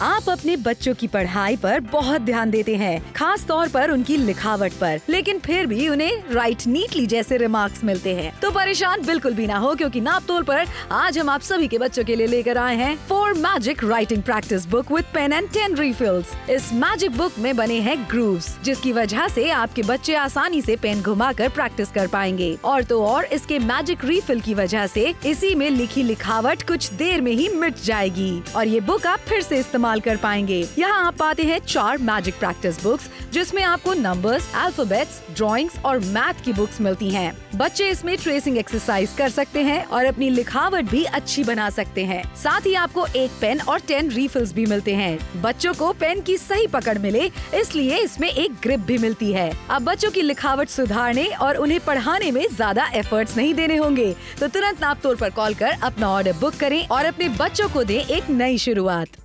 आप अपने बच्चों की पढ़ाई पर बहुत ध्यान देते हैं, खास तौर पर उनकी लिखावट पर, लेकिन फिर भी उन्हें राइट नीटली जैसे रिमार्क्स मिलते हैं। तो परेशान बिल्कुल भी ना हो, क्योंकि नाप तोल पर आज हम आप सभी के बच्चों के लिए लेकर आए हैं 4 magic writing practice book with pen and 10 refills. इस मैजिक बुक में बने हैं ग्रूव्स, जिसकी वजह से आपके बच्चे आसानी से पेन घुमाकर प्रैक्टिस कर पाएंगे। और तो और इसके मैजिक रिफिल की वजह से इसी में लिखी लिखावट कुछ देर में ही मिट जाएगी और ये बुक आप फिर से इस्तेमाल कर पाएंगे। यहाँ आप पाते हैं 4 मैजिक प्रैक्टिस बुक्स, जिसमें आपको नंबर्स, अल्फाबेट्स, ड्राइंग्स और मैथ की बुक्स मिलती हैं। बच्चे इसमें ट्रेसिंग एक्सरसाइज कर सकते हैं और अपनी लिखावट भी अच्छी बना सकते हैं। साथ ही आपको एक पेन और 10 रिफिल्स भी मिलते हैं। बच्चों को पेन की सही पकड़ मिले, इसलिए इसमें एक ग्रिप भी मिलती है। अब बच्चों की लिखावट सुधारने और उन्हें पढ़ाने में ज्यादा एफर्ट्स नहीं देने होंगे, तो तुरंत नाप तोल पर कॉल कर अपना ऑर्डर बुक करें और अपने बच्चों को दें एक नई शुरुआत।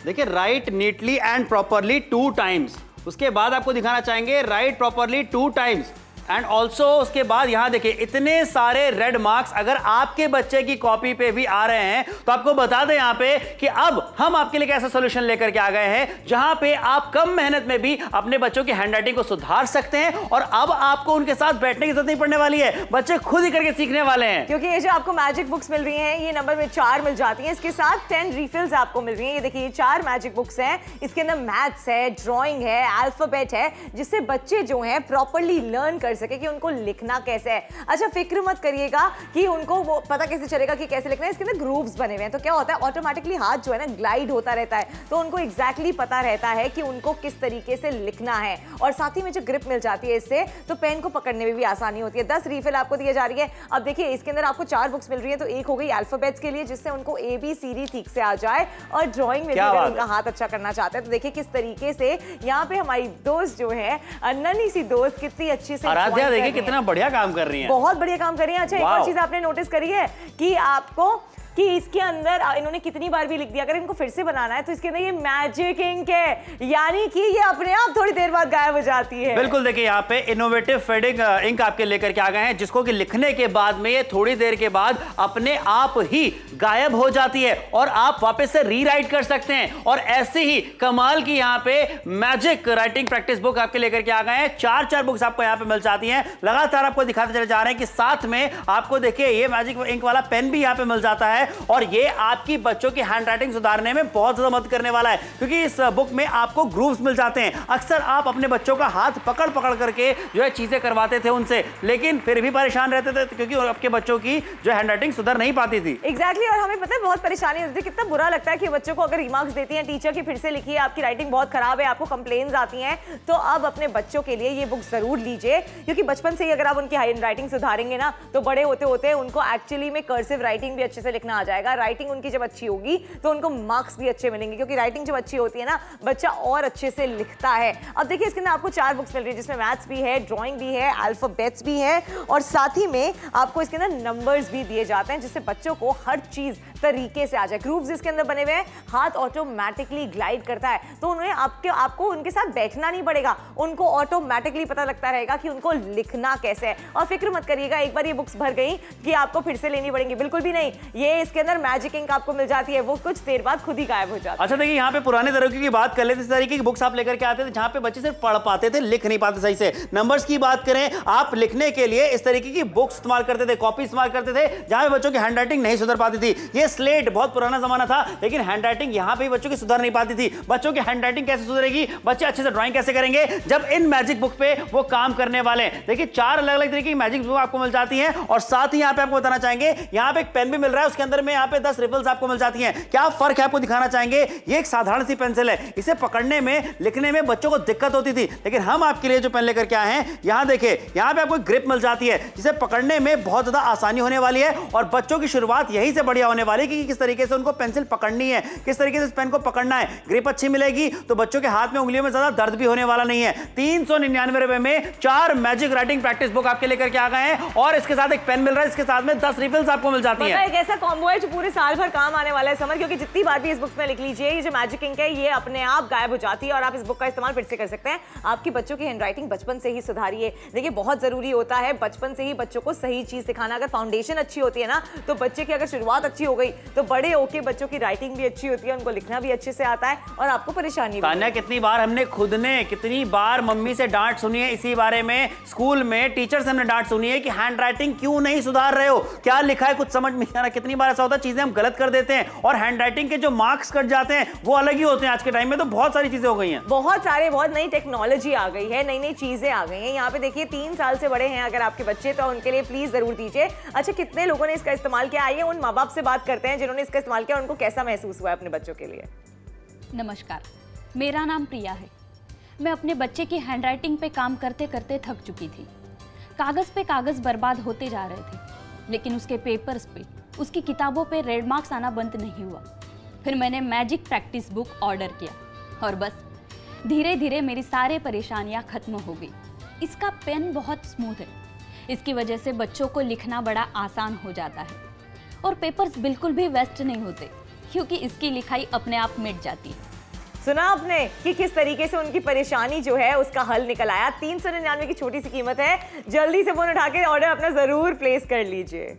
देखिए, right neatly and properly 2 times. उसके बाद आपको दिखाना चाहेंगे right properly 2 times and also उसके बाद यहां देखिए इतने सारे रेड मार्क्स अगर आपके बच्चे की कॉपी पे भी आ रहे हैं तो आपको बता दें यहां पे कि अब हम आपके लिए कैसा सोल्यूशन लेकर के आ गए हैं जहां पे आप कम मेहनत में भी अपने बच्चों की हैंडराइटिंग को सुधार सकते हैं। और अब आपको उनके साथ बैठने की जरूरत नहीं पड़ने वाली है, बच्चे खुद ही करके सीखने वाले हैं। क्योंकि ये जो आपको मैजिक बुक्स मिल रही हैं, ये नंबर में 4 मिल जाती हैं। इसके साथ 10 रिफिल्स आपको मिल रही हैं। ये देखिए, ये 4 मैजिक बुक्स हैं। इसके अंदर मैथ्स है, ड्राइंग है, अल्फाबेट है, जिससे बच्चे जो हैं प्रॉपर्ली लर्न कर सके कि उनको लिखना कैसे है। अच्छा, फिक्र मत करिएगा कि उनको वो पता कैसे चलेगा कि कैसे लिखना है। इसके अंदर ग्रूव्स बने हुए हैं, तो क्या होता है ऑटोमेटिकली हाथ जो है ना ग्लाइड होता रहता है, तो उनको एग्जैक्टली पता रहता है कि उनको किस तरीके से लिखना है। और साथ ही में जो ग्रिप मिल जाती है इससे, तो पेन को पकड़ने में भी आसानी होती है। 10 रिफिल आपको दी जा रही है। अब देखिए, इसके अंदर आपको 4 बुक्स मिल रही है, तो एक हो गई अल्फाबेट्स के लिए, जिससे उनको ABCD ठीक से आ जाए। और ड्राइंग में भी अगर उनका हाथ अच्छा करना चाहते हैं तो देखिए किस तरीके से यहाँ पे हमारी दोस्त जो है नन्ही सी दोस्त कितनी अच्छी से आराध्या देखिए कितना बढ़िया काम कर रही है, बहुत बढ़िया काम कर रही है। अच्छा, एक और चीज आपने नोटिस करी है कि आपको कि इसके अंदर इन्होंने कितनी बार भी लिख दिया, अगर इनको फिर से बनाना है तो इसके अंदर ये मैजिक इंक है, यानी कि ये अपने आप थोड़ी देर बाद गायब हो जाती है। बिल्कुल, देखिए यहाँ पे इनोवेटिव फेडिंग इंक आपके लेकर के आ गए हैं, जिसको कि लिखने के बाद में ये थोड़ी देर के बाद अपने आप ही गायब हो जाती है और आप वापस से रीराइट कर सकते हैं। और ऐसे ही कमाल की यहाँ पे मैजिक राइटिंग प्रैक्टिस बुक आपके लेकर के आ गए हैं। 4 बुक्स आपको यहाँ पे मिल जाती हैं। लगातार आपको दिखाते चले जा रहे हैं कि साथ में आपको देखिए ये मैजिक इंक वाला पेन भी यहाँ पे मिल जाता है और ये आपकी बच्चों की हैंडराइटिंग सुधारने में बहुत ज्यादा मदद करने वाला है, क्योंकि इस बुक में आपको ग्रूव्स मिल जाते हैं। अक्सर आप अपने बच्चों का हाथ पकड़ पकड़ करके जो है चीजें करवाते थे उनसे, लेकिन फिर भी परेशान रहते थे क्योंकि आपके बच्चों की जो हैंडराइटिंग सुधर नहीं पाती थी। एग्जैक्टली, और हमें पता है बहुत परेशानी होती है, कितना बुरा लगता है कि बच्चों को अगर रिमार्क्स देती हैं टीचर की फिर से लिखिए, आपकी राइटिंग बहुत खराब है, आपको कंप्लेंट्स आती हैं। तो अब अपने बच्चों के लिए ये बुक जरूर लीजिए, क्योंकि बचपन से ही अगर आप उनकी हैंडराइटिंग सुधारेंगे ना, तो बड़े होते होते उनको एक्चुअली में कर्सिव राइटिंग भी अच्छे से लिखना आ जाएगा। राइटिंग उनकी जब अच्छी होगी तो उनको मार्क्स भी अच्छे मिलेंगे, क्योंकि राइटिंग जब अच्छी होती है ना, बच्चा और अच्छे से लिखता है। अब देखिए, इसके अंदर आपको 4 बुक्स मिल रही है, जिसमें मैथ्स भी है, ड्राइंग भी है, अल्फाबेट्स भी है, और साथ ही में आपको इसके अंदर नंबर्स भी दिए जाते हैं, जिससे बच्चों को हर चीज तरीके से आ जाए। ग्रूव्स इसके अंदर बने हुए हैं, हाथ ऑटोमेटिकली ग्लाइड करता है, तो उन्हें आपको उनके साथ बैठना नहीं पड़ेगा, उनको ऑटोमेटिकली पता लगता रहेगा कि उनको लिखना कैसे है। और फिक्र मत करिएगा एक बार ये बुक्स भर गई कि आपको फिर से लेनी पड़ेंगी, बिल्कुल भी नहीं। ये इसके अंदर मैजिक इंक आपको मिल जाती है, वो कुछ देर बाद खुद ही गायब हो जाती है। अच्छा, देखिए यहाँ पे पुराने तरीके की बात कर लेते, इस तरीके की बुक्स आप लेकर के आते थे जहां पे बच्चे सिर्फ पढ़ पाते थे, लिख नहीं पाते सही से। नंबर्स की बात करें, आप लिखने के लिए इस तरीके की बुक्स इस्तेमाल करते थे, कॉपी इस्तेमाल करते थे, जहां पे बच्चों की हैंडराइटिंग नहीं सुधर पाती थी। ये स्लेट बहुत पुराना जमाना था, लेकिन हैंडराइटिंग यहां पे बच्चों की सुधर नहीं पाती थी। बच्चों की हैंडराइटिंग कैसे सुधरेगी, बच्चे अच्छे से ड्राइंग कैसे करेंगे, जब इन मैजिक बुक पे वो काम करने वाले। देखिए, 4 अलग अलग तरीके की मैजिक बुक आपको मिल जाती है। और साथ ही यहाँ पे आपको बताना चाहेंगे, यहाँ पे एक पेन भी मिल रहा है, उसके अंदर में यहाँ पे 10 रिफिल्स आपको मिल जाती हैं। क्या फर्क है आपको दिखाना चाहेंगे। ये एक साधारण सी पेंसिल है, इसे पकड़ने में, लिखने में बच्चों को दिक्कत होती थी, लेकिन हम आपके लिए जो पेन लेकर के आए हैं, यहां देखिए, यहां पे आपको ग्रिप मिल जाती है, जिसे पकड़ने में बहुत ज्यादा आसानी होने वाली है। और बच्चों की शुरुआत यहीं से बढ़िया होने वाली है कि किस तरीके से उनको पेंसिल पकड़नी है, किस तरीके से इस पेन को पकड़ना है। ग्रिप अच्छी मिलेगी तो बच्चों के हाथ में, उंगलियों में ज्यादा दर्द भी होने वाला नहीं है। 399 रुपए में 4 मैजिक राइटिंग प्रैक्टिस बुक आपके लेकर के आ गए हैं, और इसके साथ एक पेन मिल रहा है, इसके साथ में 10 रिफिल्स आपको मिल जाती है। एक ऐसा कॉम्बो है जो पूरे साल भर काम आने वाला है समर, क्योंकि जितनी बार भी इस बुक में लिख लीजिए, ये जो मैजिक इंक है ये अपने आप गायब हो जाती है और आप इस बुक का इस्तेमाल फिर से कर सकते हैं। आपकी बच्चों की हैंडराइटिंग बचपन से ही सुधारिए। देखिए, बहुत जरूरी होता है बचपन से ही बच्चों को सही चीज सिखाना। अगर फाउंडेशन अच्छी होती है ना, तो बच्चे की अगर शुरुआत अच्छी हो गई तो बड़े होके बच्चों की राइटिंग भी अच्छी होती है, उनको लिखना भी अच्छे से आता है और आपको परेशानी भी। तान्या, कितनी बार हमने खुद ने कितनी बार मम्मी से डांट सुनी है इसी बारे में, स्कूल में टीचर से हमने डांट सुनी है कि हैंड राइटिंग क्यों नहीं सुधार रहे हो, क्या लिखा है कुछ समझ नहीं आ रहा। कितनी बार ऐसा होता है चीजें हम गलत कर देते हैं और हैंड राइटिंग के जो मार्क्स कट जाते हैं वो अलग ही होते हैं। आज के टाइम में तो बहुत सारी चीजें हो गई हैं, बहुत नई टेक्नोलॉजी आ गई है, नई चीजें आ गई हैं। यहाँ पे देखिए 3 साल से बड़े हैं अगर आपके बच्चे, तो उनके लिए प्लीज जरूर दीजिए। अच्छा, कितने लोगों ने इसका इस्तेमाल किया, आइए उन माँ बाप से बात करते हैं जिन्होंने इसका इस्तेमाल किया, उनको कैसा महसूस हुआ है अपने बच्चों के लिए। नमस्कार, मेरा नाम प्रिया है। मैं अपने बच्चे की हैंडराइटिंग पे काम करते करते थक चुकी थी। कागज़ पे कागज़ बर्बाद होते जा रहे थे, लेकिन उसके पेपर्स पे, उसकी किताबों पे रेड मार्क्स आना बंद नहीं हुआ। फिर मैंने मैजिक प्रैक्टिस बुक ऑर्डर किया और बस धीरे धीरे मेरी सारी परेशानियां खत्म हो गई। इसका पेन बहुत स्मूथ है, इसकी वजह से बच्चों को लिखना बड़ा आसान हो जाता है और पेपर्स बिल्कुल भी वेस्ट नहीं होते क्योंकि इसकी लिखाई अपने आप मिट जाती है। सुना आपने कि किस तरीके से उनकी परेशानी जो है उसका हल निकल आया। 399 की छोटी सी कीमत है, जल्दी से फोन उठा के ऑर्डर अपना जरूर प्लेस कर लीजिए।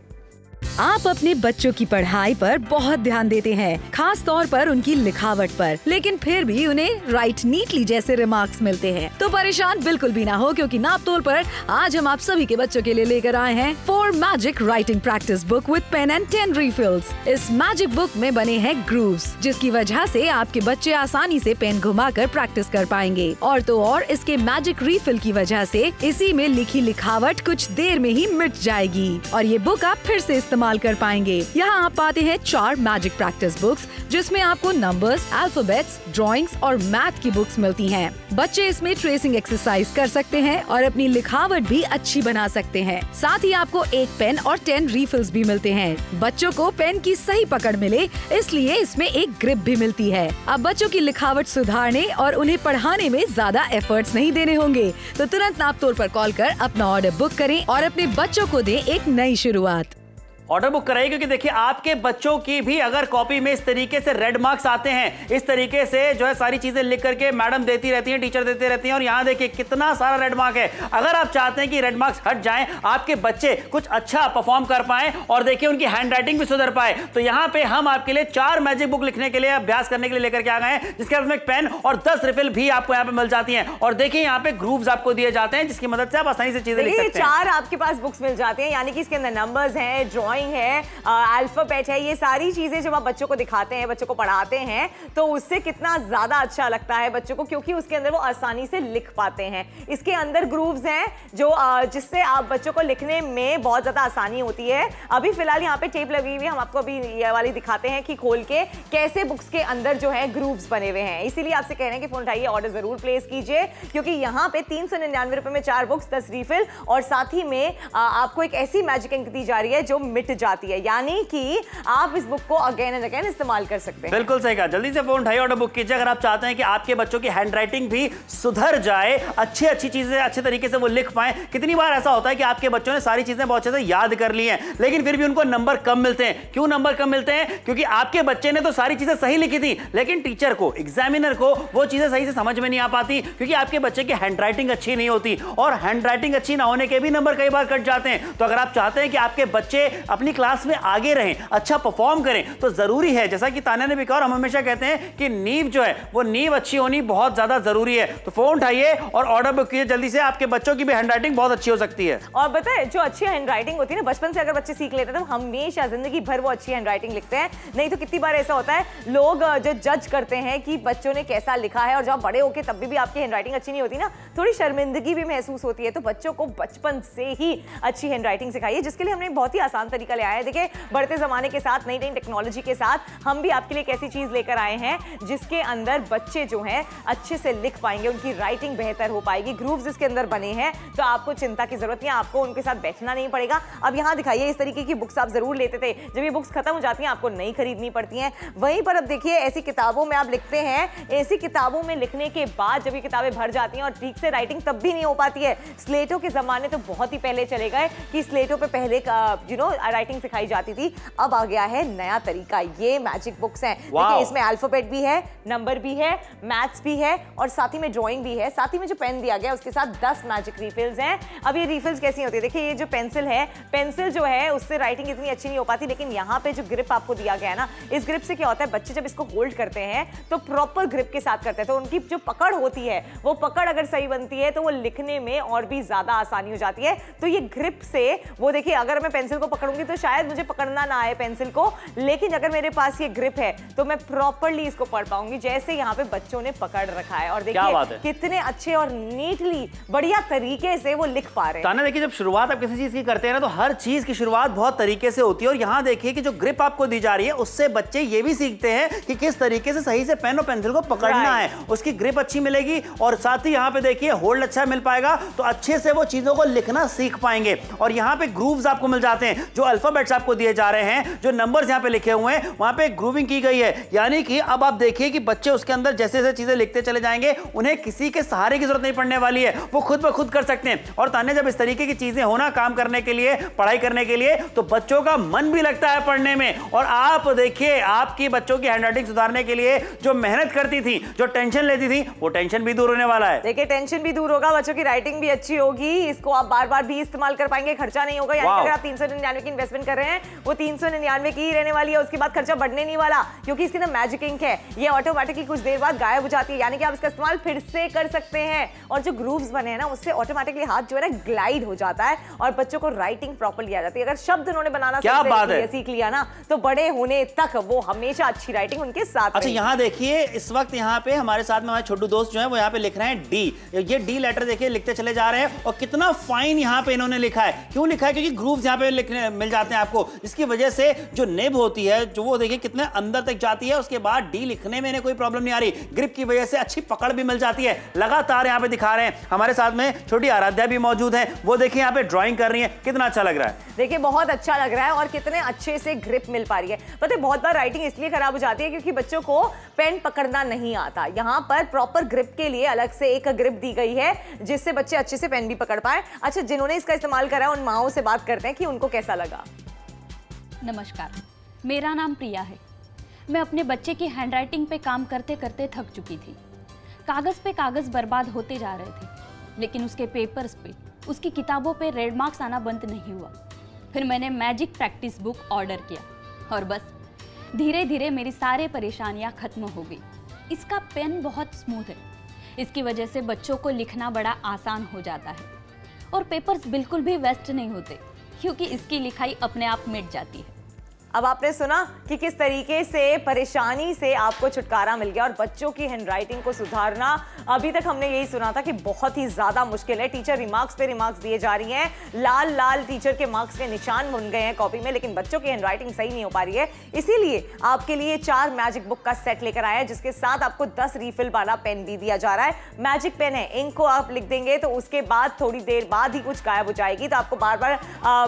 आप अपने बच्चों की पढ़ाई पर बहुत ध्यान देते हैं, खास तौर पर उनकी लिखावट पर, लेकिन फिर भी उन्हें राइट नीटली जैसे रिमार्क्स मिलते हैं। तो परेशान बिल्कुल भी ना हो क्योंकि नाप तोल पर आज हम आप सभी के बच्चों के लिए लेकर आए हैं 4 magic writing practice book with pen and 10 refills. इस मैजिक बुक में बने हैं ग्रूव्स, जिसकी वजह से आपके बच्चे आसानी से पेन घुमाकर प्रैक्टिस कर पाएंगे। और तो और इसके मैजिक रिफिल की वजह से इसी में लिखी लिखावट कुछ देर में ही मिट जाएगी और ये बुक आप फिर से इस्तेमाल कर पाएंगे। यहाँ आप पाते हैं 4 मैजिक प्रैक्टिस बुक्स, जिसमें आपको नंबर्स, अल्फाबेट्स, ड्राइंग्स और मैथ की बुक्स मिलती हैं। बच्चे इसमें ट्रेसिंग एक्सरसाइज कर सकते हैं और अपनी लिखावट भी अच्छी बना सकते हैं। साथ ही आपको 1 पेन और 10 रिफिल्स भी मिलते हैं। बच्चों को पेन की सही पकड़ मिले इसलिए इसमें एक ग्रिप भी मिलती है। अब बच्चों की लिखावट सुधारने और उन्हें पढ़ाने में ज्यादा एफर्ट्स नहीं देने होंगे, तो तुरंत नाप तोल पर कॉल कर अपना ऑर्डर बुक करें और अपने बच्चों को दें एक नई शुरुआत। ऑर्डर बुक कराइए, क्योंकि देखिए आपके बच्चों की भी अगर कॉपी में इस तरीके से रेड मार्क्स आते हैं, इस तरीके से जो है सारी चीजें लिख करके मैडम देती रहती हैं, टीचर देते रहती हैं और यहाँ देखिए कितना सारा रेड मार्क है। अगर आप चाहते हैं कि रेड मार्क्स हट जाएं, आपके बच्चे कुछ अच्छा परफॉर्म कर पाएं और देखिए उनकी हैंडराइटिंग भी सुधर पाए, तो यहाँ पे हम आपके लिए 4 मैजिक बुक लिखने के लिए, अभ्यास करने के लिए लेकर के आ गए हैं, जिसके में पेन और 10 रिफिल भी आपको यहाँ पे मिल जाती है। और देखिए यहाँ पे ग्रूव्स आपको दिए जाते हैं जिसकी मदद से आप आसानी से चीजें लिख सकते हैं। 4 आपके पास बुक्स मिल जाते हैं, यानी कि इसके अंदर नंबर्स हैं, ड्राइंग है, अल्फाबेट है, ये सारी चीजें जब आप बच्चों को दिखाते हैं, बच्चों को पढ़ाते हैं, तो उससे कितना ज्यादा अच्छा लगता है बच्चों को, क्योंकि उसके अंदर वो आसानी से लिख पाते हैं। इसके अंदर ग्रूव्स हैं जो जिससे आप बच्चों को लिखने में बहुत ज्यादा आसानी होती है। अभी फिलहाल यहाँ पे टेप लगी हुई है, हम आपको अभी ये वाली दिखाते हैं कि खोल के कैसे बुक्स के अंदर जो है ग्रूव्स बने हुए हैं। इसीलिए आपसे कह रहे हैं कि फोन उठाइए, ऑर्डर जरूर प्लेस कीजिए, क्योंकि यहाँ पे 399 रुपए में 4 बुक्स, 10 रिफिल और साथ ही में आपको एक ऐसी मैजिक इंक दी जा रही है जो मिट जाती है, यानी कि आप इस बुक को अगेन एंड अगेन इस्तेमाल कर सकते हैं। बिल्कुल सही कहा, जल्दी से फोन उठाइए, ऑर्डर बुक कीजिए अगर आप चाहते हैं कि आपके बच्चों की हैंडराइटिंग भी सुधर जाए, अच्छी चीजें अच्छे तरीके से वो लिख पाए। कितनी बार ऐसा होता है कि आपके बच्चों ने सारी चीजें बहुत अच्छे से याद कर ली हैं, लेकिन फिर भी उनको नंबर कम मिलते हैं। क्यों नंबर कम मिलते हैं? क्योंकि आपके बच्चे ने तो सारी चीजें सही लिखी थी, लेकिन टीचर को, एग्जामिनर को वो चीजें सही से समझ में नहीं आ पाती, क्योंकि आपके बच्चे की हैंडराइटिंग अच्छी नहीं होती और हैंडराइटिंग अच्छी ना होने के भी नंबर कई बार कट जाते हैं। तो अगर आप चाहते हैं कि आपके बच्चे अपनी क्लास में आगे रहें, अच्छा परफॉर्म करें, तो जरूरी है, जैसा कि तान्या ने भी कहा और हम हमेशा कहते हैं कि नींव जो है वो नींव अच्छी होनी बहुत ज्यादा जरूरी है। तो फोन उठाइए और ऑर्डर बुक कीजिए जल्दी से, आपके बच्चों की भी हैंडराइटिंग बहुत अच्छी हो सकती है। और बताए, जो अच्छी हैंडराइटिंग होती है ना, बचपन से अगर बच्चे सीख लेते हैं तो हमेशा जिंदगी भर वो अच्छी हैंडराइटिंग लिखते हैं। नहीं तो कितनी बार ऐसा होता है लोग जो जज करते हैं कि बच्चों ने कैसा लिखा है, और जब बड़े होके तब भी आपकी हैंडराइटिंग अच्छी नहीं होती ना, थोड़ी शर्मिंदगी भी महसूस होती है। तो बच्चों को बचपन से ही अच्छी हैंडराइटिंग सिखाइए, जिसके लिए हमने बहुत ही आसान तरीका ले आया है। देखिए, बढ़ते जमाने के साथ, नई टेक्नोलॉजी के साथ हम भी आपके लिए एक ऐसी चीज लेकर आए हैं जिसके अंदर बच्चे जो हैं अच्छे से लिख पाएंगे, उनकी राइटिंग बेहतर हो पाएगी। ग्रूव्स इसके अंदर बने हैं, तो आपको चिंता की जरूरत नहीं है, आपको उनके साथ बैठना नहीं पड़ेगा। अब यहाँ दिखाइए, इस तरीके की बुक्स आप जरूर लेते थे, जब ये बुक्स खत्म हो जाती हैं आपको नई खरीदनी पड़ती हैं। वहीं पर अब देखिए, ऐसी किताबों में आप लिखते हैं, ऐसी किताबों में लिखने के बाद जब ये किताबें भर जाती हैं और ठीक से राइटिंग तब भी नहीं हो पाती है। स्लेटों के जमाने तो बहुत ही पहले चले गए कि स्लेटों पे पहले राइटिंग सिखाई जाती थी, अब आ गया है नया तरीका। ये मैजिक बुक्स हैं, देखिए इसमें अल्फाबेट भी है, नंबर भी है, मैथ्स भी है और साथ ही में ड्राइंग भी है। साथ ही में जो पेन दिया गया उसके साथ 10 मैजिक रिफिल्स हैं। अब ये रिफिल्स कैसी होती है, देखिए ये जो पेंसिल है, पेंसिल जो है उससे राइटिंग इतनी अच्छी नहीं हो पाती, लेकिन यहाँ पे जो ग्रिप आपको दिया गया है ना, इस ग्रिप से क्या होता है, बच्चे जब इसको होल्ड करते हैं तो प्रॉपर ग्रिप के साथ करते हैं, तो उनकी जो पकड़ होती है वो पकड़ अगर सही बनती है तो वो लिखने में और भी ज्यादा आसानी हो जाती है। तो ये ग्रिप से वो देखिए, अगर मैं पेंसिल को पकड़ूंगी तो शायद मुझे पकड़ना ना आए पेंसिल को, लेकिन अगर मेरे पास ये ग्रिप है तो मैं प्रॉपरली इसको पढ़ पाऊंगी, जैसे यहाँ पे बच्चों ने पकड़ रखा है। और देखिए कितने अच्छे और नीटली बढ़िया तरीके से वो लिख पा रहे हैं। ताना देखिए, जब शुरुआत आप किसी चीज की करते हैं ना, तो हर चीज की शुरुआत बहुत तरीके से होती है। और यहाँ देखिए कि जो ग्रिप आपको दी जा रही है उससे बच्चे ये भी सीखते हैं कि किस तरीके से सही से पेन और पेंसिल को पकड़ना है, उसकी ग्रिप अच्छी मिलेगी। और साथ ही यहाँ पे देखिए होल्ड अच्छा मिल पाएगा, तो अच्छे से वो चीजों को लिखना सीख पाएंगे। और यहाँ पे ग्रूव्स आपको मिल जाते हैं, जो अल्फाबेट्स आपको दिए जा रहे हैं, जो नंबर्स यहाँ पे लिखे हुए हैं, वहां पे ग्रूविंग की गई है। यानी कि अब आप देखिए कि बच्चे उसके अंदर जैसे जैसे चीजें लिखते चले जाएंगे, उन्हें किसी के सहारे की जरूरत नहीं पड़ने वाली है, वो खुद ब खुद कर सकते हैं। और ताने जब इस तरीके की चीजें होना काम करने के लिए, पढ़ाई करने के लिए, तो बच्चों का मन भी लगता है पढ़ने में। और आप देखिए, आपकी बच्चों की हैंडराइटिंग सुधारने के लिए जो मेहनत करती थी, जो टेंशन लेती थी, वो टेंशन भी दूर होने वाला है। देखिए टेंशन भी दूर होगा, बच्चों की राइटिंग भी अच्छी होगी, इसको आप बार बार भी इस्तेमाल कर पाएंगे, खर्चा नहीं होगा। यानी अगर आप 399 की इन्वेस्टमेंट कर रहे हैं, वो 399 की ही रहने वाली है, उसके बाद खर्चा बढ़ने नहीं वाला, क्योंकि इसके अंदर मैजिक इंक है, ये ऑटोमेटिकली कुछ देर बाद गायब हो जाती है, यानी कि आप इसका इस्तेमाल फिर से कर सकते हैं। और जो ग्रूव्स बने हैं ना, उससे ऑटोमेटिकली हाथ जो है ना ग्लाइड हो जाता है और बच्चों को राइटिंग प्रॉपर्ली आ जाती है। अगर शब्द उन्होंने बनाना सीख लिया ना, तो बड़े होने तक वो हमेशा अच्छी राइटिंग उनके साथ। अच्छा, यहाँ देखिए इस वक्त यहाँ पे हमारे साथ में हमारे छोटू दोस्त जो है वो यहाँ पे लिख रहे हैं डी। ये डी लेटर देखिए लिखते चले जा रहे हैं, और कितना फाइन यहाँ पे इन्होंने लिखा है। क्यों लिखा है? क्योंकि ग्रूव्स यहाँ पे लिखने मिल जाते हैं आपको, जिसकी वजह से जो नेब होती है, जो वो देखिए कितने अंदर तक जाती है। उसके बाद डी लिखने में कोई प्रॉब्लम नहीं आ रही, ग्रिप की वजह से अच्छी पकड़ भी मिल जाती है। लगातार यहाँ पे दिखा रहे हैं। हमारे साथ में छोटी आराध्या भी मौजूद है, वो देखिए यहाँ पे ड्राइंग कर रही है, कितना अच्छा लग रहा है। देखिए बहुत अच्छा लग रहा है और कितने अच्छे से ग्रिप मिल पा रही है। पता है बहुत बार राइटिंग इसलिए खराब हो जाती है क्योंकि बच्चों को पेन पकड़ना नहीं आता। यहाँ पर प्रॉपर ग्रिप के लिए अलग से एक ग्रिप दी गई है, जिससे बच्चे अच्छे से पेन भी पकड़ पाए। अच्छा, जिन्होंने इसका इस्तेमाल करा है उन माओं से बात करते हैं कि उनको कैसा लगा। नमस्कार, मेरा नाम प्रिया है। मैं अपने बच्चे की हैंडराइटिंग पे काम करते करते थक चुकी थी। कागज़ पे कागज़ बर्बाद होते जा रहे थे, लेकिन उसके पेपर्स पे, उसकी किताबों पे रेड मार्क्स आना बंद नहीं हुआ। फिर मैंने मैजिक प्रैक्टिस बुक ऑर्डर किया और बस धीरे धीरे मेरी सारी परेशानियां खत्म हो गई। इसका पेन बहुत स्मूथ है, इसकी वजह से बच्चों को लिखना बड़ा आसान हो जाता है और पेपर्स बिल्कुल भी वेस्ट नहीं होते, क्योंकि इसकी लिखाई अपने आप मिट जाती है। अब आपने सुना कि किस तरीके से परेशानी से आपको छुटकारा मिल गया। और बच्चों की हैंडराइटिंग को सुधारना, अभी तक हमने यही सुना था कि बहुत ही ज़्यादा मुश्किल है। टीचर रिमार्क्स पे रिमार्क्स दिए जा रही हैं, लाल लाल टीचर के मार्क्स के निशान बन गए हैं कॉपी में, लेकिन बच्चों की हैंडराइटिंग सही नहीं हो पा रही है। इसीलिए आपके लिए 4 मैजिक बुक का सेट लेकर आया है, जिसके साथ आपको 10 रिफिल वाला पेन भी दिया जा रहा है। मैजिक पेन है, इंक को आप लिख देंगे तो उसके बाद थोड़ी देर बाद ही कुछ गायब हो जाएगी, तो आपको बार बार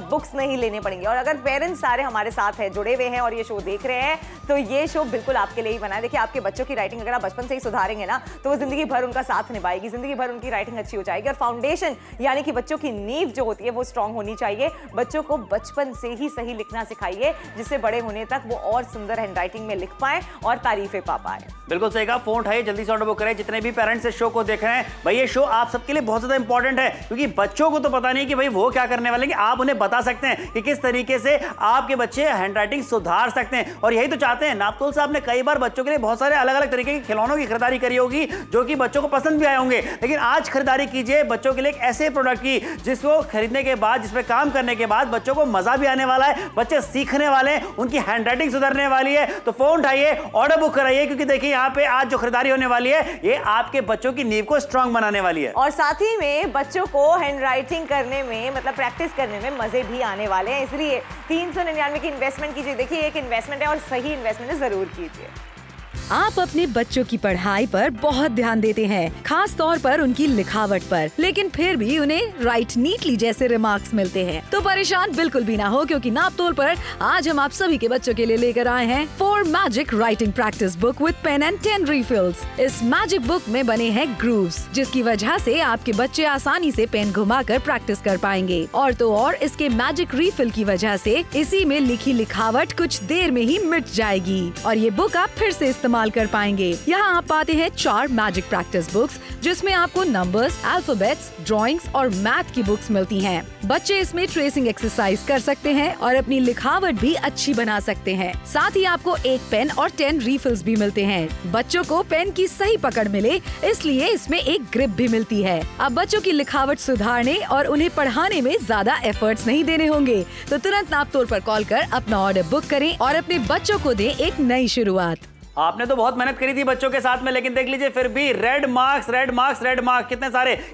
बुक्स नहीं लेने पड़ेंगे। और अगर पेरेंट्स सारे हमारे साथ हैं, जुड़े हुए हैं और ये शो देख रहे हैं, तो ये शो बिल्कुल आपके लिए ही बना है। देखिए आपके बच्चों की राइटिंग अगर आप बचपन से ही सुधारेंगे ना, तो वो जिंदगी भर उनका साथ निभाएगी, जिंदगी भर उनकी राइटिंग अच्छी हो जाएगी। और फाउंडेशन यानी कि बच्चों की नींव जो होती है वो स्ट्रांग होनी चाहिए। बच्चों को बचपन से ही सही लिखना सिखाइए, जिससे बड़े होने तक वो और सुंदर हैंडराइटिंग में लिख पाए और तारीफें पा पाए। बिल्कुल सही कहा। फोन उठाइए, जल्दी से ऑर्डर बुक करें। जितने भी पेरेंट्स इस शो को देख रहे हैं, भाई ये शो आप सबके लिए बहुत ज्यादा इंपॉर्टेंट है, क्योंकि बच्चों को तो पता नहीं कि भाई वो क्या करने वाले, आप उन्हें बता सकते हैं कि किस तरीके से आपके बच्चे हैंडराइटिंग सुधार सकते हैं। और यही तो चाहते हैं। नापतोल साहब ने कई बार बच्चों के लिए बहुत सारे अलग अलग तरीके के खिलौनों की खरीदारी करी होगी, जो कि बच्चों को पसंद भी आए होंगे। लेकिन आज खरीदारी कीजिए बच्चों के लिए एक ऐसे प्रोडक्ट की, जिसको खरीदने के बाद, जिस पे काम करने के बाद बच्चों को मजा भी आने वाला है, बच्चे सीखने वाले हैं, उनकी हैंडराइटिंग सुधरने वाली है। तो फोन उठाइए, ऑर्डर बुक कराइए, क्योंकि देखिए यहाँ पे आज जो खरीदारी होने वाली है, ये आपके बच्चों की नींव को स्ट्रांग बनाने वाली है। और साथ ही में बच्चों को हैंडराइटिंग करने में, मतलब प्रैक्टिस करने में मजे भी आने वाले हैं। इसलिए 399 की इन्वेस्टमेंट कीजिए। देखिए एक इन्वेस्टमेंट है और सही इन्वेस्टमेंट जरूर कीजिए। आप अपने बच्चों की पढ़ाई पर बहुत ध्यान देते हैं, खास तौर पर उनकी लिखावट पर, लेकिन फिर भी उन्हें राइट नीटली जैसे रिमार्क्स मिलते हैं। तो परेशान बिल्कुल भी ना हो, क्योंकि नाप तोल पर आज हम आप सभी के बच्चों के लिए लेकर आए हैं 4 magic writing practice book with pen and 10 refills. इस मैजिक बुक में बने हैं ग्रूव्स, जिसकी वजह से आपके बच्चे आसानी से पेन घुमाकर प्रैक्टिस कर पाएंगे। और तो और इसके मैजिक रिफिल की वजह से इसी में लिखी लिखावट कुछ देर में ही मिट जाएगी और ये बुक आप फिर से इस्तेमाल कर पाएंगे। यहाँ आप पाते हैं 4 मैजिक प्रैक्टिस बुक्स, जिसमें आपको नंबर्स, अल्फाबेट्स, ड्राइंग्स और मैथ की बुक्स मिलती हैं। बच्चे इसमें ट्रेसिंग एक्सरसाइज कर सकते हैं और अपनी लिखावट भी अच्छी बना सकते हैं। साथ ही आपको एक पेन और 10 रिफिल्स भी मिलते हैं। बच्चों को पेन की सही पकड़ मिले, इसलिए इसमें एक ग्रिप भी मिलती है। अब बच्चों की लिखावट सुधारने और उन्हें पढ़ाने में ज्यादा एफर्ट्स नहीं देने होंगे, तो तुरंत नाप तोल पर कॉल कर अपना ऑर्डर बुक करें और अपने बच्चों को दें एक नई शुरुआत। आपने तो बहुत मेहनत करी थी बच्चों के साथ में, लेकिन देख लीजिए फिर भी red marks, red marks, red marks.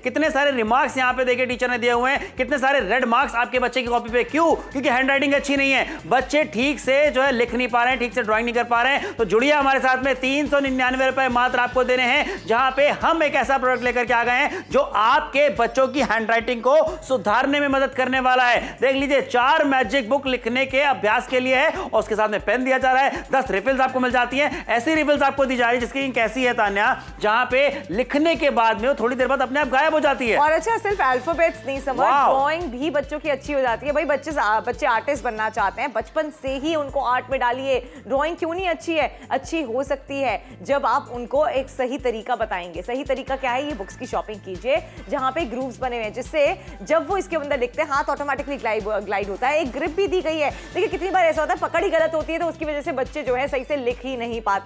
कितने सारे रिमार्क्स यहाँ पे देखिए टीचर ने दिए हुए हैं। कितने सारे रेड मार्क्स आपके बच्चे की कॉपी पे। क्यों? क्योंकि हैंडराइटिंग अच्छी नहीं है, बच्चे ठीक से जो है लिख नहीं पा रहे हैं, ठीक से ड्राइंग नहीं कर पा रहे हैं। तो जुड़िए हमारे साथ में, 399 रुपए मात्र आपको देने हैं, जहां पे हम एक ऐसा प्रोडक्ट लेकर के आ गए हैं जो आपके बच्चों की हैंडराइटिंग को सुधारने में मदद करने वाला है। देख लीजिए 4 मैजिक बुक लिखने के अभ्यास के लिए है और उसके साथ में पेन दिया जा रहा है। 10 रिफिल्स आपको मिल जाती है। ऐसी रिफिल्स आपको दी जा रही है जिसकी कैसी है तान्या, जहां पे लिखने के बाद में वो थोड़ी देर बाद अपने आप गायब हो जाती है। और अच्छा, सिर्फ अल्फाबेट्स नहीं समझ, ड्राइंग भी बच्चों की अच्छी हो जाती है। भाई बच्चे आर्टिस्ट बनना चाहते हैं, बचपन से ही उनको आर्ट में डालिए। ड्राइंग क्यों नहीं अच्छी है? अच्छी हो सकती है जब आप उनको एक सही तरीका बताएंगे। सही तरीका क्या है? ये बुक्स की शॉपिंग कीजिए जहां पे ग्रूव्स बने हुए हैं, जिससे जब वो इसके अंदर लिखते हैं हाथ ऑटोमेटिकली ग्लाइड होता है। एक ग्रिप भी दी गई है। देखिए कितनी बार ऐसा होता है पकड़ ही गलत होती है, तो उसकी वजह से बच्चे जो है सही से लिख ही नहीं पाते।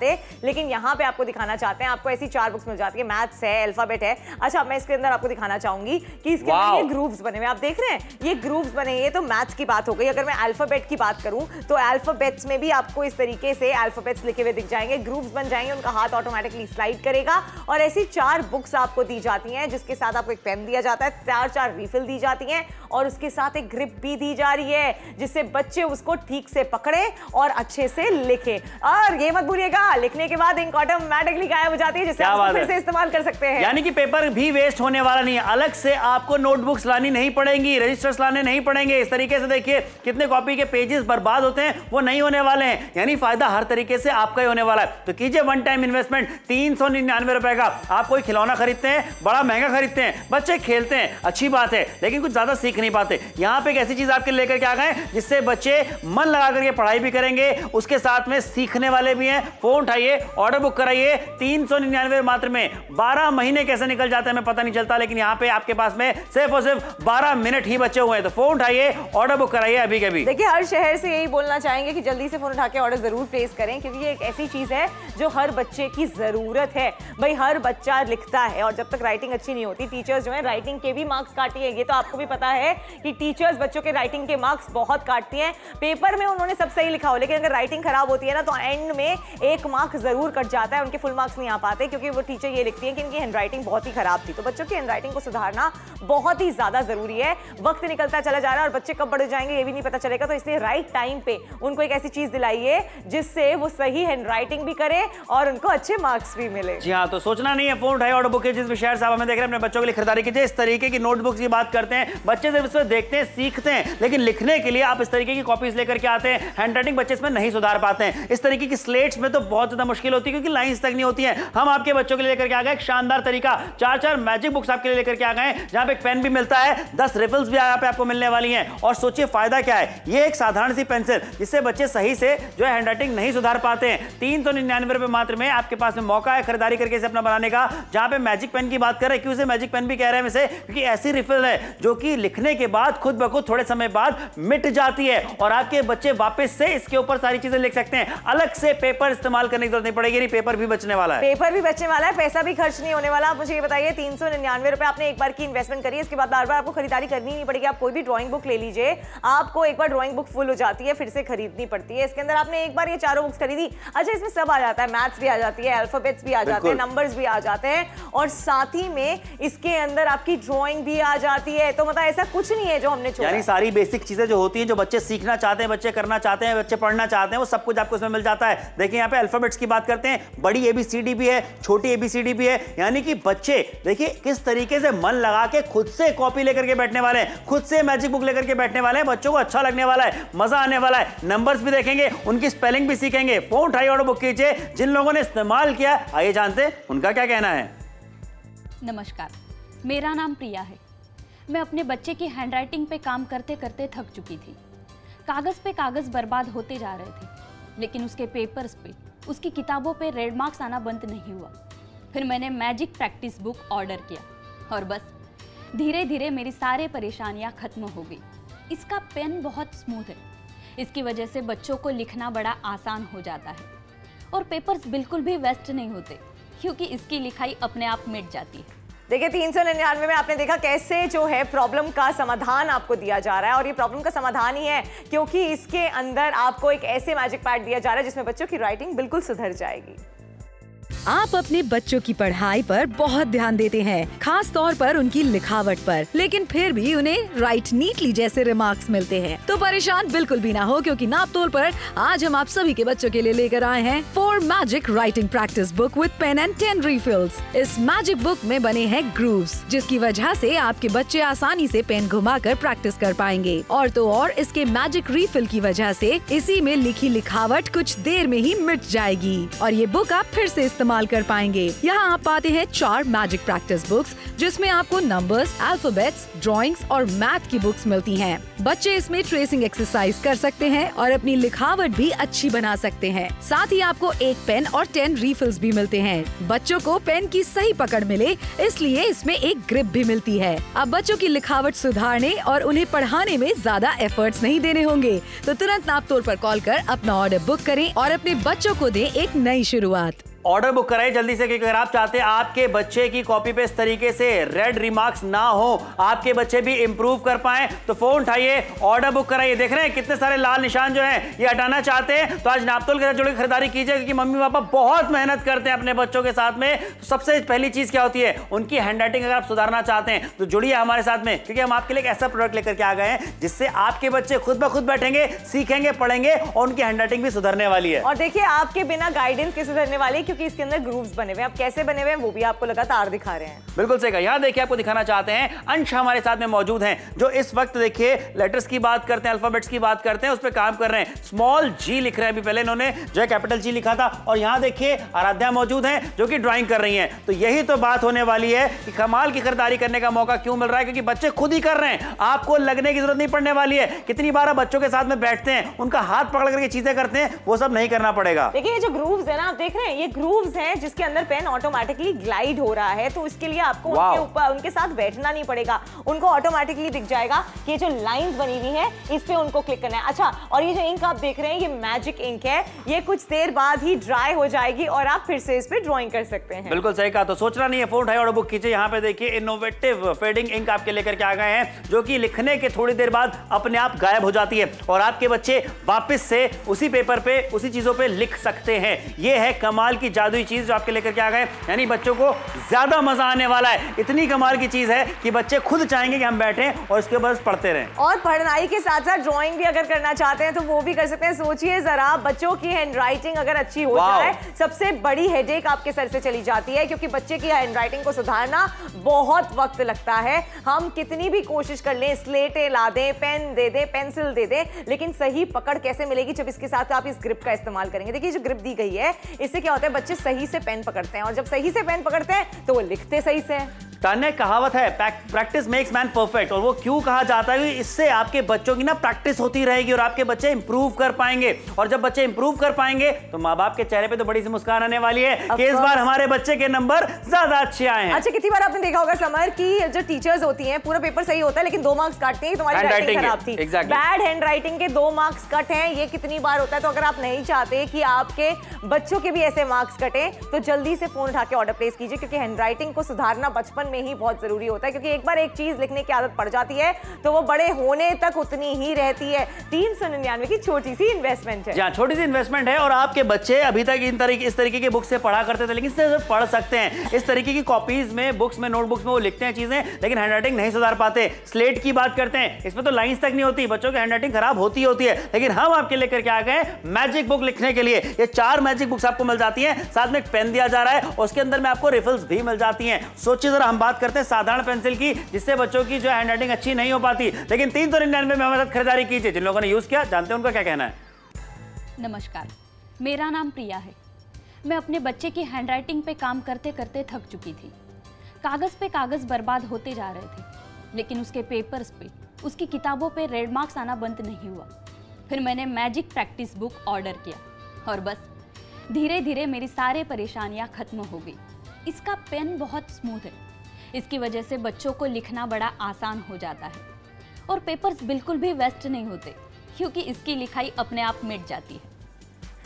लेकिन यहाँ पे आपको दिखाना चाहते हैं, आपको ऐसी 4 बुक्स मिल जाती है। मैथ्स है, अल्फाबेट है। अच्छा, मैं इसके अंदर आपको दिखाना चाहूंगी कि इसके अंदर ये ग्रूव्स बने हुए, आप देख रहे हैं ये ग्रूव्स बने। ये तो मैथ्स की बात हो गई। अगर मैं अल्फाबेट की बात करूं तो अल्फाबेट्स में भी आपको इस तरीके से अल्फाबेट्स लिखे हुए दिख जाएंगे, ग्रूव्स बन जाएंगे, उनका हाथ ऑटोमेटिकली स्लाइड करेगा। और ऐसी 4 बुक्स आपको दी जाती हैं, जिसके साथ आपको एक पेन दिया जाता है, 4 रिफिल दी जाती हैं और उसके साथ एक ग्रिप भी दी जा रही है, जिससे बच्चे उसको ठीक से पकड़े और अच्छे से लिखे। और ये मत भूलिएगा, लिखने के बाद इंक ऑटोमेटिकली गायब हो जाती है, जिससे आप फिर से इस्तेमाल कर सकते हैं। यानी कि पेपर भी वेस्ट होने वाला नहीं है। अलग से आपको नोटबुक्स लानी नहीं पड़ेंगी, रजिस्टर्स लाने नहीं पड़ेंगे। इस तरीके से देखिए कितने कॉपी के पेजेस बर्बाद होते हैं, वो नहीं होने वाले हैं। यानी फायदा हर तरीके से आपका ही होने वाला है। तो कीजिए वन टाइम इन्वेस्टमेंट 399 रुपए का। आप कोई खिलौना खरीदते हैं, बड़ा महंगा खरीदते हैं, बच्चे खेलते हैं, अच्छी बात है, लेकिन कुछ ज्यादा सीख नहीं पाते। यहाँ पे एक ऐसी चीज आपके लेकर के आ गए जिससे बच्चे मन लगा करके पढ़ाई भी करेंगे, उसके साथ में सीखने वाले भी हैं। फोन उठाइए, ऑर्डर बुक कराइए। 399 मात्र में 12 महीने कैसे निकल जाते हैं हमें पता नहीं चलता, लेकिन यहाँ पे आपके पास में सिर्फ और सिर्फ 12 मिनट ही बचे हुए हैं। तो फोन उठाइए, ऑर्डर बुक कराइए अभी के अभी। देखिए हर शहर से यही बोलना चाहेंगे कि जल्दी से फोन उठा के ऑर्डर जरूर प्लेस करें, क्योंकि ये एक ऐसी चीज है जो हर बच्चे की जरूरत है। भाई हर बच्चा लिखता है और जब तक राइटिंग अच्छी नहीं होती, टीचर्स जो है राइटिंग के भी मार्क्स काटती है। ये तो आपको भी पता है कि टीचर्स बच्चों के राइटिंग के मार्क्स बहुत काटती हैं। पेपर में उन्होंने सब सही लिखा हो, लेकिन अगर राइटिंग खराब होती है ना, तो एंड में 1 मार्क जरूर कट जाता है, उनके फुल मार्क्स नहीं आ पाते, क्योंकि वो टीचर ये लिखती है कि इनकी हैंडराइटिंग बहुत ही खराब थी। तो बच्चों की हैंडराइटिंग को सुधारना बहुत ही ज्यादा जरूरी है। वक्त निकलता चला जा रहा है और बच्चे कब बड़े जाएंगे ये भी नहीं पता चलेगा। तो इसलिए राइट टाइम पे उनको एक ऐसी चीज दिलाइए जिससे वो सही हैंडराइटिंग भी करे और उनको अच्छे मार्क्स भी मिले। जी हाँ, तो सोचना नहीं है, फोन उठाइए, ऑर्डर बुक कीजिए। जिस भी शहर से आप हमें देख रहे हैं, अपने बच्चों के लिए खरीदारी कीजिए। इस तरीके की नोटबुक्स की बात करते हैं, बच्चे सिर्फ इसमें देखते हैं, सीखते हैं, लेकिन लिखने के लिए आप इस तरीके की कॉपीज लेकर के आते हैं। हैंडराइटिंग बच्चे इसमें नहीं सुधार पाते हैं। इस तरीके की स्लेट्स में तो बहुत ज्यादा मुश्किल होती है, क्योंकि लाइंस तक नहीं होती है। हम आपके बच्चों के लिए लेकर के आ गए एक शानदार तरीका। 4 मैजिक बुक्स आपके लिए लेकर के आ गए, जहां पे एक पेन भी मिलता है, 10 रिफिल्स भी यहाँ पे आपको मिलने वाली हैं। और सोचिए फायदा क्या है, ये एक साधारण सी पेंसिल जिससे बच्चे सही से जो है हैंडराइटिंग नहीं सुधार पाते हैं। 399 रुपए मात्र में आपके पास में मौका है खरीदारी करके इसे अपना बनाने का। जहां पे मैजिक पेन की बात कर रहे हैं, क्यों इसे मैजिक पेन भी कह रहे हैं इसे, क्योंकि ऐसी रिफिल है जो कि लिखने के बाद खुद ब खुद थोड़े समय बाद मिट जाती है और आपके बच्चे वापस से इसके ऊपर सारी चीजें लिख सकते हैं। अलग से पेपर इस्तेमाल करने की जरूरत नहीं पड़ेगी। नहीं, पेपर भी बचने वाला है, पेपर भी बचने वाला है, पैसा भी खर्च नहीं होने वाला। आप मुझे ये बताइए, 399 रुपए आपने एक बार की इन्वेस्टमेंट करी, इसके बाद बार बार आपको खरीदारी करनी नहीं पड़ेगी। आप कोई भी ड्राइंग बुक ले लीजिए, आपको एक बार ड्राइंग बुक फुल हो जाती है, फिर से खरीदनी पड़ती है। इसके अंदर आपने एक बार ये 4 बुक्स खरीदी, अच्छा इसमें सब आ जाता है, मैथ्स भी आ जाती है, अल्फाबेट्स भी आ जाते हैं, नंबर्स भी आ जाते हैं और साथ ही में इसके अंदर आपकी ड्राइंग भी आ जाती है। तो मतलब ऐसा कुछ नहीं है जो हमने छोड़ा। यानी सारी बेसिक चीजें जो होती हैं, जो बच्चे सीखना चाहते हैं, बच्चे करना चाहते हैं, बच्चे पढ़ना चाहते हैं, वो सब कुछ आपको इसमें मिल जाता है। देखिए यहाँ पे अल्फाबेट्स की बात करते हैं, बड़ी एबीसीडी भी है, छोटी एबीसीडी भी है। यानी कि बच्चे देखिए किस तरीके से मन लगा के खुद से कॉपी लेकर के बैठने वाले हैं, खुद से मैजिक बुक लेकर के बैठने वाले हैं। बच्चों को अच्छा लगने वाला है, मजा आने वाला है। नंबर्स भी देखेंगे, उनकी स्पेलिंग भी सीखेंगे। फोन उठाइए, ऑर्डर बुक कीजिए। जिन लोगों ने इस्तेमाल किया, आइए जानते हैं उनका क्या कहना है। नमस्कार, मेरा नाम प्रिया है। मैं अपने बच्चे की हैंडराइटिंग पे काम करते करते थक चुकी थी। कागज़ पे कागज़ बर्बाद होते जा रहे थे, लेकिन उसके पेपर्स पे, उसकी किताबों पे रेड मार्क्स आना बंद नहीं हुआ। फिर मैंने मैजिक प्रैक्टिस बुक ऑर्डर किया और बस धीरे धीरे मेरी सारी परेशानियां खत्म हो गई। इसका पेन बहुत स्मूथ है, इसकी वजह से बच्चों को लिखना बड़ा आसान हो जाता है और पेपर्स बिल्कुल भी वेस्ट नहीं होते, क्योंकि इसकी लिखाई अपने आप मिट जाती है। देखिए 399 में आपने देखा कैसे जो है प्रॉब्लम का समाधान आपको दिया जा रहा है, और ये प्रॉब्लम का समाधान ही है क्योंकि इसके अंदर आपको एक ऐसे मैजिक पैड दिया जा रहा है जिसमें बच्चों की राइटिंग बिल्कुल सुधर जाएगी। आप अपने बच्चों की पढ़ाई पर बहुत ध्यान देते हैं, खास तौर पर उनकी लिखावट पर, लेकिन फिर भी उन्हें राइट नीटली जैसे रिमार्क्स मिलते हैं। तो परेशान बिल्कुल भी ना हो, क्योंकि नाप तोल पर आज हम आप सभी के बच्चों के लिए लेकर आए हैं 4 magic writing practice book with pen and 10 refills. इस मैजिक बुक में बने हैं ग्रूव्स, जिसकी वजह से आपके बच्चे आसानी से पेन घुमाकर प्रैक्टिस कर पाएंगे। और तो और इसके मैजिक रिफिल की वजह से इसी में लिखी लिखावट कुछ देर में ही मिट जाएगी और ये बुक आप फिर से इस्तेमाल कर पाएंगे। यहाँ आप पाते हैं 4 मैजिक प्रैक्टिस बुक्स, जिसमें आपको नंबर्स, अल्फाबेट्स, ड्राइंग्स और मैथ की बुक्स मिलती हैं। बच्चे इसमें ट्रेसिंग एक्सरसाइज कर सकते हैं और अपनी लिखावट भी अच्छी बना सकते हैं। साथ ही आपको एक पेन और 10 रिफिल्स भी मिलते हैं। बच्चों को पेन की सही पकड़ मिले, इसलिए इसमें एक ग्रिप भी मिलती है। अब बच्चों की लिखावट सुधारने और उन्हें पढ़ाने में ज्यादा एफर्ट्स नहीं देने होंगे, तो तुरंत नाप तोल पर कॉल कर अपना ऑर्डर बुक करें और अपने बच्चों को दें एक नई शुरुआत। ऑर्डर बुक कराइए जल्दी से, क्योंकि अगर आप चाहते हैं आपके बच्चे की कॉपी पे इस तरीके से रेड रिमार्क्स ना हो, आपके बच्चे भी इंप्रूव कर पाएं, तो फोन उठाइए, ऑर्डर बुक कराइए। देख रहे हैं कितने सारे लाल निशान जो हैं ये हटाना चाहते हैं, तो आज नापतोल के साथ जुड़े खरीदारी कीजिए, क्योंकि मम्मी पापा बहुत मेहनत करते हैं अपने बच्चों के साथ में। तो सबसे पहली चीज क्या होती है, उनकी हैंडराइटिंग अगर आप सुधारना चाहते हैं तो जुड़िए हमारे साथ में, क्योंकि हम आपके लिए एक ऐसा प्रोडक्ट लेकर के आ गए हैं जिससे आपके बच्चे खुद ब खुद बैठेंगे, सीखेंगे, पढ़ेंगे और उनकी हैंडराइटिंग भी सुधरने वाली है। और देखिए आपके बिना गाइडेंस के सुधरने वाली, क्योंकि इसके अंदर ग्रूव्स बने हुए हैं। अब कैसे बने हुए हैं वो भी आपको लगातार दिखा रहे हैं। बिल्कुल सही कहा। यहाँ देखिए आपको दिखाना चाहते हैं, अंश हमारे साथ में मौजूद हैं, जो इस वक्त देखिए लेटर्स की बात करते हैं, अल्फाबेट्स की बात करते हैं, उस पर काम कर रहे हैं। स्मॉल जी लिख रहे हैं, अभी पहले इन्होंने जो है कैपिटल जी लिखा था, और यहाँ देखिए आराध्या मौजूद हैं जो कि ड्राइंग कर रही हैं। तो यही तो बात होने वाली है कि कमाल की खरीदारी करने का मौका क्यों मिल रहा है, क्योंकि बच्चे खुद ही कर रहे हैं, आपको लगने की जरूरत नहीं पड़ने वाली है। कितनी बार आप बच्चों के साथ में बैठते हैं, उनका हाथ पकड़ करके चीजें करते हैं, वो सब नहीं करना पड़ेगा। देखिए ये जो ग्रूव्स है ना, आप देख रहे हैं, ये ग्रूव्स हैं जिसके अंदर पेन ऑटोमेटिकली ग्लाइड हो रहा है। तो इसके लिए आपको उनके ऊपर, उनके साथ बैठना नहीं पड़ेगा, उनको ऑटोमेटिकली दिख जाएगा कि ये जो लाइंस बनी हुई हैं इस पे उनको क्लिक करना है। अच्छा, और ये जो इंक आप देख रहे हैं ये मैजिक इंक है, ये कुछ देर बाद ही ड्राई हो जाएगी और आप फिर से इस पे ड्राइंग कर सकते हैं। बिल्कुल सही कहा। तो सोचना नहीं है, फोन उठाइए, ऑर्डर बुक कीजिए। यहाँ पे देखिए इनोवेटिव फेडिंग इंक आपके लेकर के आ गए हैं, जो कि लिखने के थोड़ी देर बाद अपने आप गायब हो जाती है और आपके बच्चे वापस से उसी पेपर पे, उसी चीजों पे लिख सकते हैं। ये है कमाल की जादुई चीज जो आपके लेकर के आ गए, यानी बच्चों को ज्यादा मजा आने वाला है। इतनी कमाल की चीज है कि बच्चे खुद चाहेंगे कि हम बैठें और इसके बस पढ़ते रहें। और पढ़ाई के साथ साथ ड्राइंग भी अगर करना चाहते हैं तो वो भी कर सकते हैं। सोचिए जरा, बच्चों की हैंडराइटिंग अगर अच्छी हो जाए, सबसे बड़ी हेडेक आपके सर से चली जाती है, क्योंकि बच्चे की हैंडराइटिंग को सुधारना बहुत वक्त लगता है। हम कितनी भी कोशिश कर लें, स्लेटें ला दें, पेन दे दें, पेंसिल दे दें, लेकिन सही पकड़ कैसे मिलेगी जब इसके साथ आप इस ग्रिप का इस्तेमाल करेंगे। देखिए जो ग्रिप दी गई है, इससे क्या होता है, बच्चे सही से पेन पकड़ते हैं, और जब सही से पेन पकड़ते हैं तो वो लिखते सही से हैं। तान्या कहावत है, प्रैक्टिस मेक्स मैन परफेक्ट, और वो क्यों कहा जाता है, इससे आपके बच्चों की ना प्रैक्टिस होती रहेगी और आपके बच्चे इंप्रूव कर पाएंगे, और जब बच्चे इंप्रूव कर पाएंगे तो माँ बाप के चेहरे पे तो बड़ी सी मुस्कान आने वाली है कि इस बार हमारे बच्चे के नंबर ज्यादा अच्छे आए हैं। अच्छा, कितनी बार आपने देखा होगा समर की जो टीचर्स होती हैं, पूरा पेपर सही होता है लेकिन 2 मार्क्स काटती हैं, तुम्हारी राइटिंग खराब थी। बैड हैंड राइटिंग के 2 मार्क्स कट हैं, ये कितनी बार होता है। तो अगर आप नहीं चाहते कि आपके बच्चों के भी ऐसे मार्क्स कटे, तो जल्दी से फोन उठा के ऑर्डर प्लेस कीजिए, क्योंकि हैंड राइटिंग को सुधारना बचपन बचपन में ही बहुत जरूरी होता है, क्योंकि एक बार एक चीज लिखने की आदत पड़ जाती है तो वो बड़े होने तक उतनी ही रहती है। 399 की छोटी सी इन्वेस्टमेंट है। छोटी सी इन्वेस्टमेंट है और आपके बच्चे अभी तक इस तरीके की बुक से पढ़ा करते थे, लेकिन इससे पढ़ सकते हैं। इस तरीके की कॉपीज में, बुक्स में, नोटबुक्स में वो लिखते हैं चीजें, लेकिन हैंडराइटिंग नहीं सुधार पाते। स्लेट की बात करते हैं, इसमें तो लाइंस तक नहीं होती, बच्चों की हैंडराइटिंग खराब होती है। लेकिन हम आपके लेकर के आ गए मैजिक बुक लिखने के लिए। ये 4 मैजिक बुक्स आपको मिल जाती हैं, साथ में एक पेन दिया जा रहा है, उसके अंदर में आपको रिफिल्स भी मिल जाती हैं। सोचिए जरा, हम बात करते हैं साधारण पेंसिल की, जिससे बच्चों की जो हैंडराइटिंग अच्छी नहीं हो पाती, लेकिन 399 में हमारे साथ खरीदारी कीजिए। जिन लोगों ने यूज किया जानते हैं उनका क्या कहना है। नमस्कार, मेरा नाम प्रिया है। मैं अपने बच्चे की हैंडराइटिंग पे काम करते करते थक चुकी थी। कागज पे कागज बर्बाद होते जा रहे थे, लेकिन उसके पेपर्स पे, उसकी किताबों पे रेड मार्क्स आना बंद नहीं हुआ। फिर मैंने मैजिक प्रैक्टिस बुक ऑर्डर किया और बस धीरे धीरे मेरी सारी परेशानियां खत्म हो गई। इसका पेन बहुत स्मूथ है, इसकी वजह से बच्चों को लिखना बड़ा आसान हो जाता है और पेपर्स बिल्कुल भी वेस्ट नहीं होते, क्योंकि इसकी लिखाई अपने आप मिट जाती है।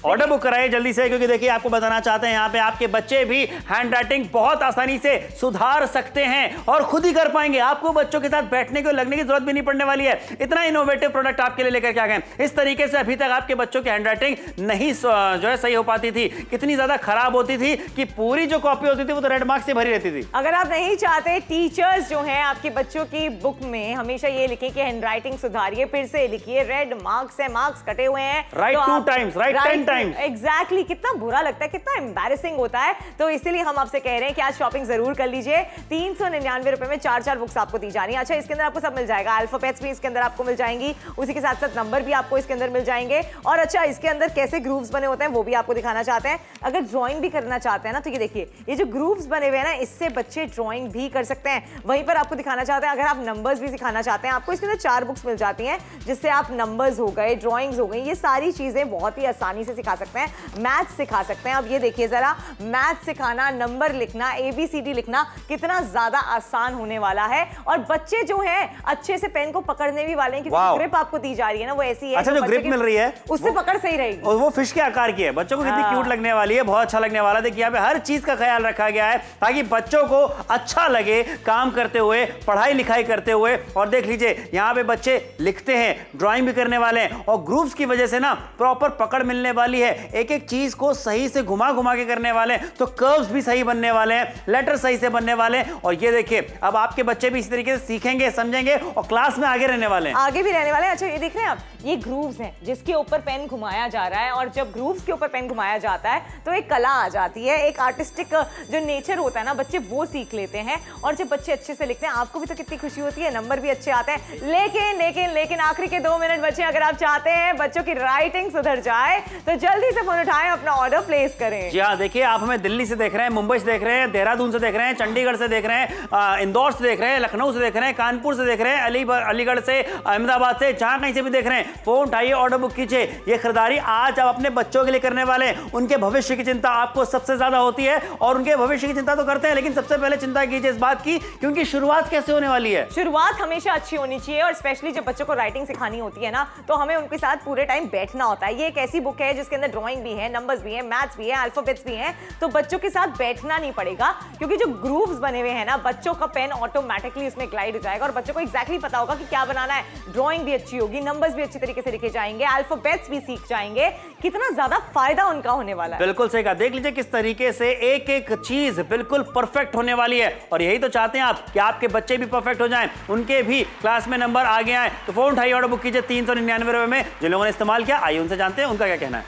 ऑर्डर बुक कराइए जल्दी से, क्योंकि देखिए आपको बताना चाहते हैं यहाँ पे आपके बच्चे भी हैंडराइटिंग बहुत आसानी से सुधार सकते हैं और खुद ही कर पाएंगे। आपको बच्चों के साथ बैठने को लगने की जरूरत भी नहीं पड़ने वाली है। इतना इनोवेटिव प्रोडक्ट आपके लिए लेकर के आ गए। इस तरीके से अभी तक आपके बच्चों की हैंडराइटिंग नहीं जो है सही हो पाती थी, कितनी ज्यादा खराब होती थी कि पूरी जो कॉपी होती थी वो तो रेड मार्क्स से भरी रहती थी। अगर आप नहीं चाहते टीचर्स जो हैं आपके बच्चों की बुक में हमेशा ये लिखें कि हैंडराइटिंग सुधारिए, फिर से लिखिए रेड मार्क्स है, मार्क्स कटे हुए हैं, right 2 times, right 10 times. Exactly, कितना बुरा लगता है, कितना एम्बैरेसिंग होता है। तो इसीलिए हम आपसे कह रहे हैं कि आज शॉपिंग जरूर कर लीजिए। 399 रुपए में 4 बुक्स आपको दी जानी है। अच्छा, इसके अंदर आपको सब मिल जाएगा, अल्फाबेट्स भी इसके अंदर आपको मिल जाएंगी, उसी के साथ साथ नंबर भी आपको इसके अंदर मिल जाएंगे। और अच्छा, इसके अंदर कैसे ग्रूव्स बने होते हैं वो भी आपको दिखाना चाहते हैं। अगर ड्राइंग भी करना चाहते हैं ना, तो ये देखिए, ये जो ग्रूव्स बने हुए हैं ना, इससे बच्चे ड्राइंग भी कर सकते हैं। वहीं पर आपको दिखाना चाहते हैं, अगर आप नंबर्स भी सिखाना चाहते हैं, आपको इसके अंदर 4 बुक्स मिल जाती हैं, जिससे आप नंबर्स हो गए, ड्राइंग्स हो गई, ये सारी चीजें बहुत ही आसानी से सिखा सकते हैं। मैथ्स सिखा सकते हैं। अब ये देखिए जरा, मैथ सिखाना, नंबर लिखना, ABCD लिखना कितना ज्यादा आसान होने वाला है। और बच्चे जो हैं अच्छे से पेन को पकड़ने भी वाले हैं, क्योंकि ग्रिप आपको दी जा रही है ना, वो ऐसी है। अच्छा, जो ग्रिप मिल रही है उससे पकड़ सही रहेगी और वो फिश के आकार की है। बच्चों को कितनी क्यूट लगने वाली है, बहुत अच्छा लगने वाला है। देखिए यहाँ पे हर चीज का ख्याल रखा गया है ताकि बच्चों को अच्छा लगे काम करते हुए, पढ़ाई लिखाई करते हुए। और देख लीजिए यहाँ पे बच्चे लिखते हैं, ड्राइंग भी करने वाले हैं, और ग्रुप्स की वजह से ना प्रॉपर पकड़ मिलने वाली है। एक एक चीज को सही से घुमा घुमा के करने वाले हैं, तो कर्व्स भी सही बनने वाले हैं, लेटर सही से बनने वाले हैं। और ये देखिए, अब आपके बच्चे भी इस तरीके से सीखेंगे, समझेंगे और क्लास में आगे रहने वाले हैं, आगे भी रहने वाले हैं। अच्छा, ये देख रहे हैं आप, ये ग्रूव्स हैं जिसके ऊपर पेन घुमाया जा रहा है, और जब ग्रूव्स के ऊपर पेन घुमाया जाता है तो एक कला आ जाती है, एक आर्टिस्टिक जो नेचर होता है ना, बच्चे वो सीख लेते हैं। और जब बच्चे अच्छे से लिखते हैं, आपको भी तो कितनी खुशी होती है, नंबर भी अच्छे आते हैं। लेकिन लेकिन लेकिन आखिरी के 2 मिनट बचे। अगर आप चाहते हैं बच्चों की राइटिंग सुधर जाए तो जल्दी से फोन उठाएं, अपना ऑर्डर प्लेस करें। जी हाँ, देखिए आप हमें दिल्ली से देख रहे हैं, मुंबई से देख रहे हैं, देहरादून से देख रहे हैं, चंडीगढ़ से देख रहे हैं, इंदौर से देख रहे हैं, लखनऊ से देख रहे हैं, कानपुर से देख रहे हैं, अलीगढ़ से, अहमदाबाद से, जहां कहीं से भी देख रहे हैं, फोन उठाइए, ऑर्डर बुक कीजिए। ये खरीदारी आज आप अपने बच्चों के लिए करने वाले हैं। उनके भविष्य की चिंता आपको सबसे ज्यादा होती है, और उनके भविष्य की चिंता तो करते हैं, लेकिन सबसे पहले चिंता कीजिए इस बात की, क्योंकि शुरुआत कैसे होने वाली है। शुरुआत हमेशा अच्छी होनी चाहिए, और स्पेशली जब बच्चों को राइटिंग सिखानी होती है ना, तो हमें उनके साथ पूरे टाइम बैठना होता है। ये एक ऐसी बुक है जिसके अंदर ड्राइंग भी है, नंबर्स भी है, मैथ्स भी है, अल्फाबेट्स भी हैं, तो बच्चों के साथ बैठना नहीं पड़ेगा, क्योंकि जो ग्रूव्स बने हुए हैं ना, बच्चों का पेन ऑटोमेटिकली उसमें ग्लाइड हो जाएगा और बच्चों को एग्जैक्टली पता होगा कि क्या बनाना है। ड्राइंग भी अच्छी होगी, नंबर्स भी अच्छी तरीके से लिखे जाएंगे, अल्फाबेट्स भी सीख जाएंगे। कितना ज्यादा फायदा उनका होने वाला है। बिल्कुल सही कहा। देख लीजिए किस तरीके से एक एक चीज बिल्कुल परफेक्ट होने वाली है, और यही तो चाहते हैं आप कि आपके बच्चे भी परफेक्ट हो जाएं, उनके भी क्लास में नंबर आगे आए। तो फोन उठाइए, ऑर्डर बुक कीजिए 399 रुपए में। जिन लोगों ने इस्तेमाल किया, आइए उनसे जानते हैं उनका क्या कहना है।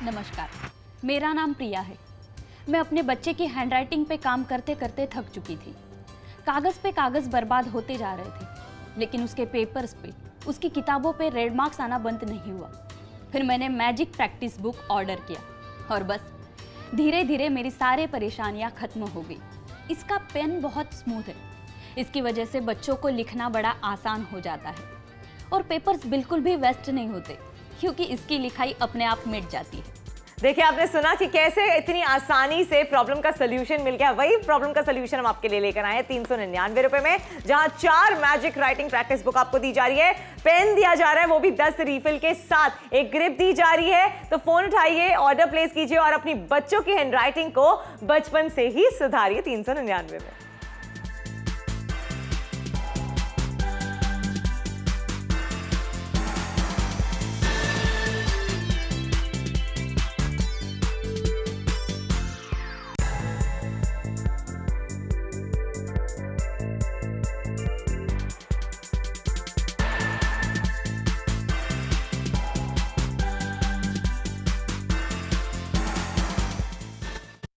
नमस्कार, मेरा नाम प्रिया है। मैं अपने बच्चे की हैंडराइटिंग पे काम करते करते थक चुकी थी। कागज पे कागज बर्बाद होते जा रहे थे, लेकिन उसके पेपर्स पे, उसकी किताबों पे रेड मार्क्स आना बंद नहीं हुआ। फिर मैंने मैजिक प्रैक्टिस बुक ऑर्डर किया और बस धीरे धीरे मेरी सारी परेशानियां खत्म हो गई। इसका पेन बहुत स्मूथ है, इसकी वजह से बच्चों को लिखना बड़ा आसान हो जाता है और पेपर्स बिल्कुल भी वेस्ट नहीं होते, क्योंकि इसकी लिखाई अपने आप मिट जाती है। देखिए, आपने सुना कि कैसे इतनी आसानी से प्रॉब्लम का सोल्यूशन मिल गया। वही प्रॉब्लम का सोल्यूशन हम आपके लिए लेकर आए हैं 399 रुपए में, जहां 4 मैजिक राइटिंग प्रैक्टिस बुक आपको दी जा रही है, पेन दिया जा रहा है, वो भी 10 रिफिल के साथ, एक ग्रिप दी जा रही है। तो फोन उठाइए, ऑर्डर प्लेस कीजिए और अपनी बच्चों की हैंडराइटिंग को बचपन से ही सुधारिए 399 में।